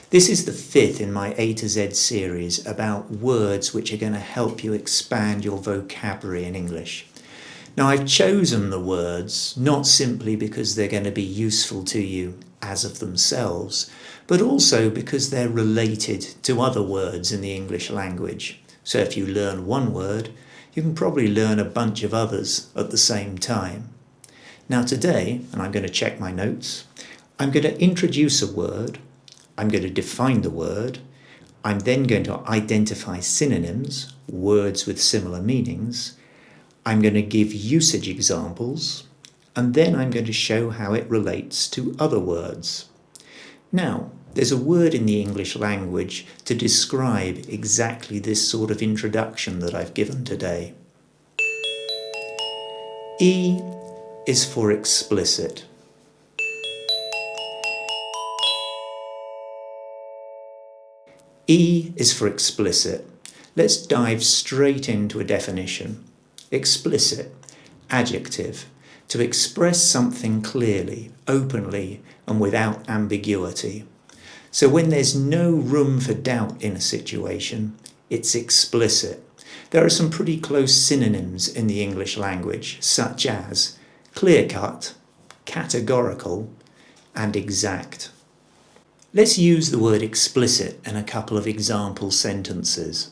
This is the fifth in my A to Z series about words which are going to help you expand your vocabulary in English. Now, I've chosen the words not simply because they're going to be useful to you as of themselves, but also because they're related to other words in the English language. So if you learn one word, you can probably learn a bunch of others at the same time. Now today, and I'm going to check my notes, I'm going to introduce a word, I'm going to define the word, I'm then going to identify synonyms, words with similar meanings, I'm going to give usage examples, and then I'm going to show how it relates to other words. Now, there's a word in the English language to describe exactly this sort of introduction that I've given today. E is for explicit. E is for explicit. Let's dive straight into a definition. Explicit, adjective, to express something clearly, openly, and without ambiguity. So when there's no room for doubt in a situation, it's explicit. There are some pretty close synonyms in the English language, such as clear-cut, categorical, and exact. Let's use the word explicit in a couple of example sentences.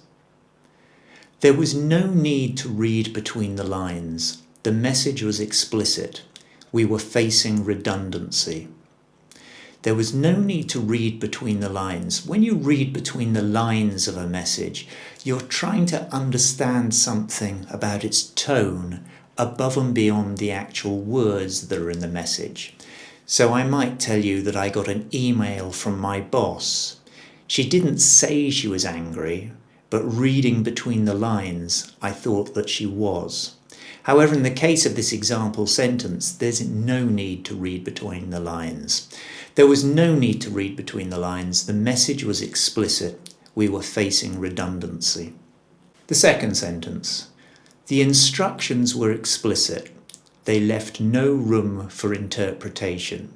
There was no need to read between the lines. The message was explicit. We were facing redundancy. There was no need to read between the lines. When you read between the lines of a message, you're trying to understand something about its tone above and beyond the actual words that are in the message. So I might tell you that I got an email from my boss. She didn't say she was angry, but reading between the lines, I thought that she was. However, in the case of this example sentence, there's no need to read between the lines. There was no need to read between the lines. The message was explicit. We were facing redundancy. The second sentence. The instructions were explicit. They left no room for interpretation.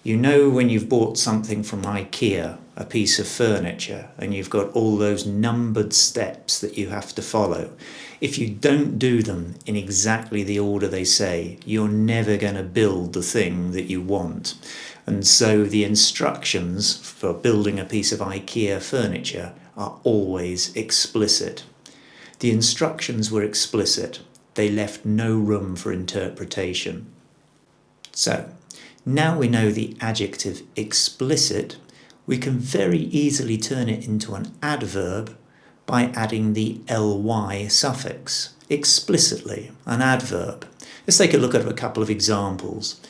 You know when you've bought something from IKEA, a piece of furniture, and you've got all those numbered steps that you have to follow. If you don't do them in exactly the order they say, you're never going to build the thing that you want. And so the instructions for building a piece of IKEA furniture are always explicit. The instructions were explicit. They left no room for interpretation. So, now we know the adjective explicit, we can very easily turn it into an adverb by adding the ly suffix. Explicitly, an adverb. Let's take a look at a couple of examples.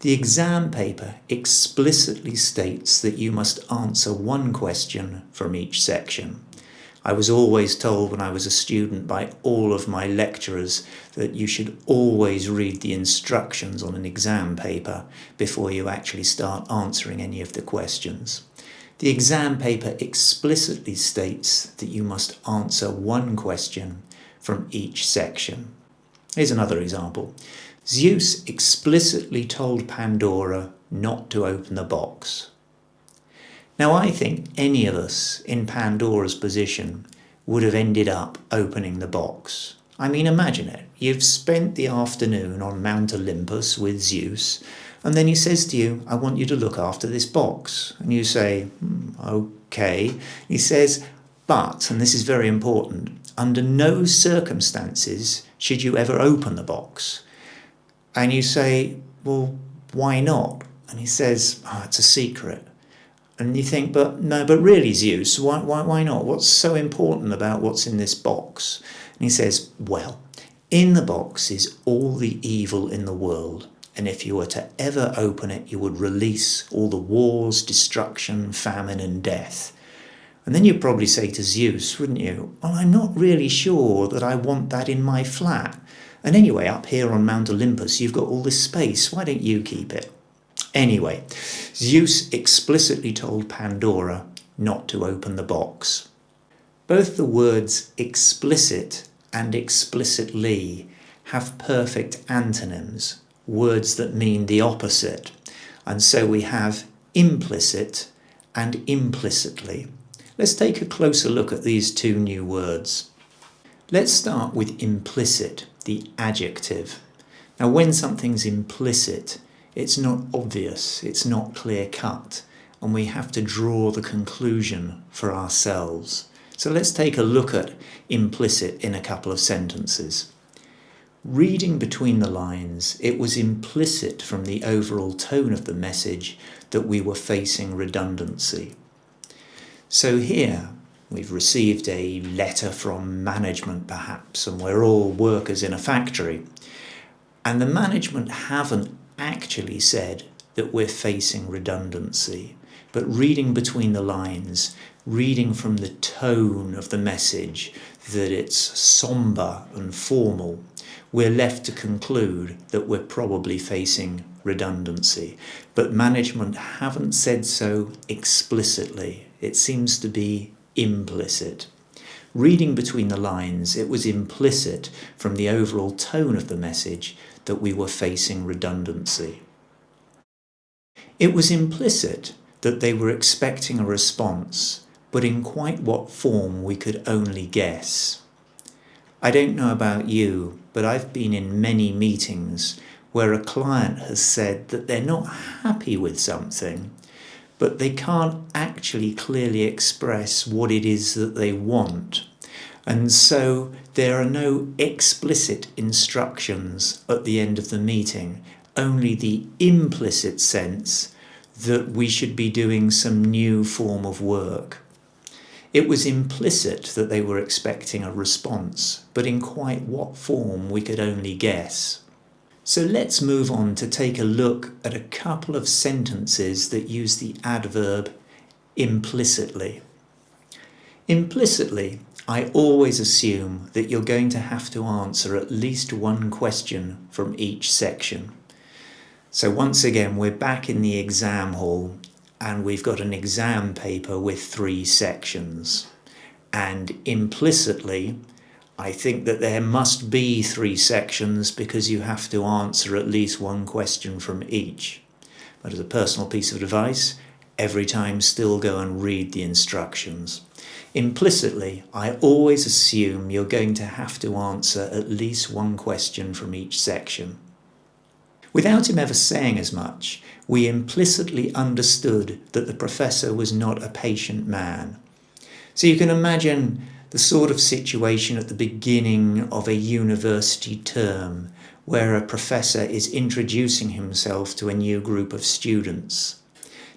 The exam paper explicitly states that you must answer one question from each section. I was always told when I was a student by all of my lecturers that you should always read the instructions on an exam paper before you actually start answering any of the questions. The exam paper explicitly states that you must answer one question from each section. Here's another example. Zeus explicitly told Pandora not to open the box. Now, I think any of us in Pandora's position would have ended up opening the box. I mean, imagine it. You've spent the afternoon on Mount Olympus with Zeus, and then he says to you, I want you to look after this box. And you say, okay. He says, but, and this is very important, under no circumstances should you ever open the box. And you say, well, why not? And he says, it's a secret. And you think, but really, Zeus, why not? What's so important about what's in this box? And he says, well, in the box is all the evil in the world. And if you were to ever open it, you would release all the wars, destruction, famine, and death. And then you'd probably say to Zeus, wouldn't you? Well, I'm not really sure that I want that in my flat. And anyway, up here on Mount Olympus, you've got all this space. Why don't you keep it? Anyway, Zeus explicitly told Pandora not to open the box. Both the words explicit and explicitly have perfect antonyms, words that mean the opposite. And so we have implicit and implicitly. Let's take a closer look at these two new words. Let's start with implicit, the adjective. Now, when something's implicit, it's not obvious, it's not clear-cut, and we have to draw the conclusion for ourselves. So let's take a look at implicit in a couple of sentences. Reading between the lines, it was implicit from the overall tone of the message that we were facing redundancy. So here, we've received a letter from management perhaps, and we're all workers in a factory. And the management haven't actually said that we're facing redundancy, but reading between the lines, reading from the tone of the message that it's sombre and formal, we're left to conclude that we're probably facing redundancy. But management haven't said so explicitly. It seems to be implicit. Reading between the lines, it was implicit from the overall tone of the message that we were facing redundancy. It was implicit that they were expecting a response, but in quite what form we could only guess. I don't know about you, but I've been in many meetings where a client has said that they're not happy with something, but they can't actually clearly express what it is that they want. And so there are no explicit instructions at the end of the meeting, only the implicit sense that we should be doing some new form of work. It was implicit that they were expecting a response, but in quite what form we could only guess. So let's move on to take a look at a couple of sentences that use the adverb implicitly. Implicitly, I always assume that you're going to have to answer at least one question from each section. So once again, we're back in the exam hall and we've got an exam paper with 3 sections. And implicitly, I think that there must be 3 sections because you have to answer at least one question from each. But as a personal piece of advice, every time still go and read the instructions. Implicitly, I always assume you're going to have to answer at least one question from each section. Without him ever saying as much, we implicitly understood that the professor was not a patient man. So you can imagine the sort of situation at the beginning of a university term where a professor is introducing himself to a new group of students.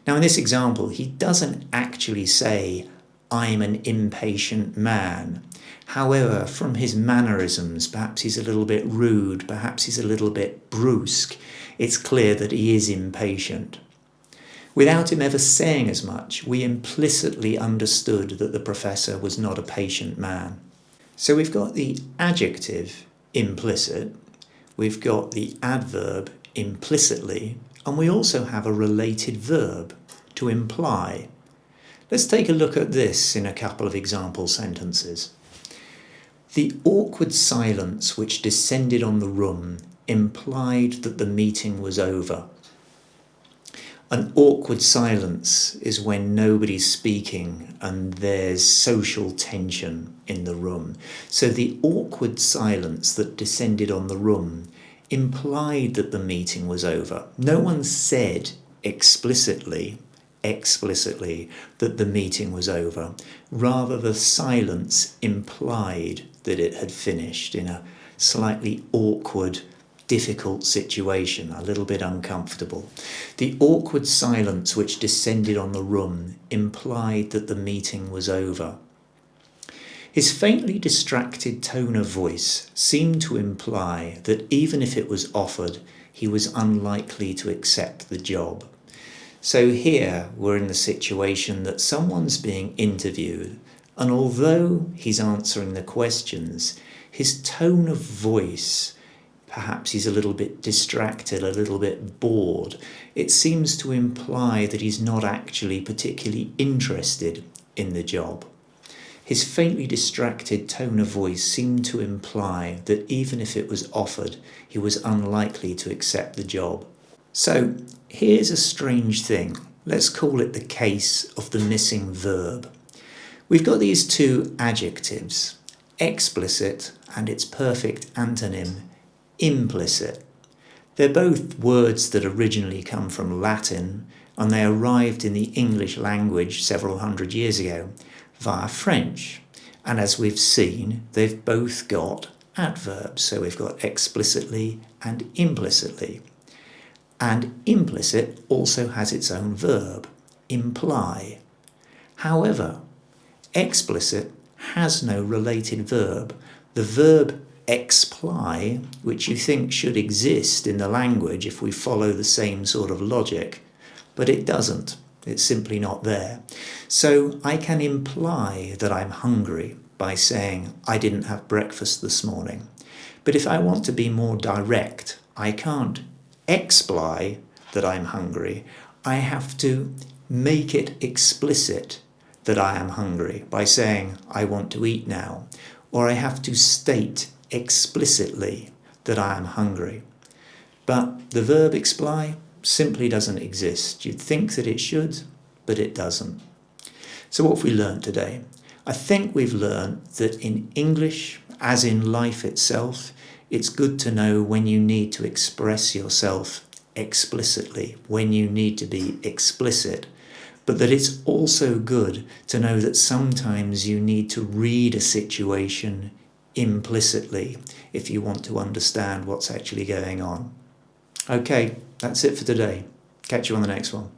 Now in this example, he doesn't actually say, "I'm an impatient man." However, from his mannerisms, perhaps he's a little bit rude, perhaps he's a little bit brusque, it's clear that he is impatient. Without him ever saying as much, we implicitly understood that the professor was not a patient man. So we've got the adjective implicit, we've got the adverb implicitly, and we also have a related verb, to imply. Let's take a look at this in a couple of example sentences. The awkward silence which descended on the room implied that the meeting was over. An awkward silence is when nobody's speaking and there's social tension in the room. So the awkward silence that descended on the room implied that the meeting was over. No one said explicitly that the meeting was over. Rather, the silence implied that it had finished in a slightly awkward, difficult situation, a little bit uncomfortable. The awkward silence which descended on the room implied that the meeting was over. His faintly distracted tone of voice seemed to imply that even if it was offered, he was unlikely to accept the job. So here we're in the situation that someone's being interviewed, and although he's answering the questions, his tone of voice, perhaps he's a little bit distracted, a little bit bored, it seems to imply that he's not actually particularly interested in the job. His faintly distracted tone of voice seemed to imply that even if it was offered, he was unlikely to accept the job. So here's a strange thing. let's call it the case of the missing verb. We've got these two adjectives, explicit and its perfect antonym, implicit. They're both words that originally come from Latin, and they arrived in the English language several hundred years ago via French. And as we've seen, they've both got adverbs. So we've got explicitly and implicitly. And implicit also has its own verb, imply. However, explicit has no related verb. The verb exply, which you think should exist in the language if we follow the same sort of logic, but it doesn't. It's simply not there. So I can imply that I'm hungry by saying I didn't have breakfast this morning. But if I want to be more direct, I can't exply that I'm hungry. I have to make it explicit that I am hungry by saying I want to eat now, or I have to state explicitly that I am hungry. But the verb exply simply doesn't exist. You'd think that it should, but it doesn't. So what have we learned today? I think we've learned that in English, as in life itself, it's good to know when you need to express yourself explicitly, when you need to be explicit, but that it's also good to know that sometimes you need to read a situation implicitly if you want to understand what's actually going on. Okay, that's it for today. Catch you on the next one.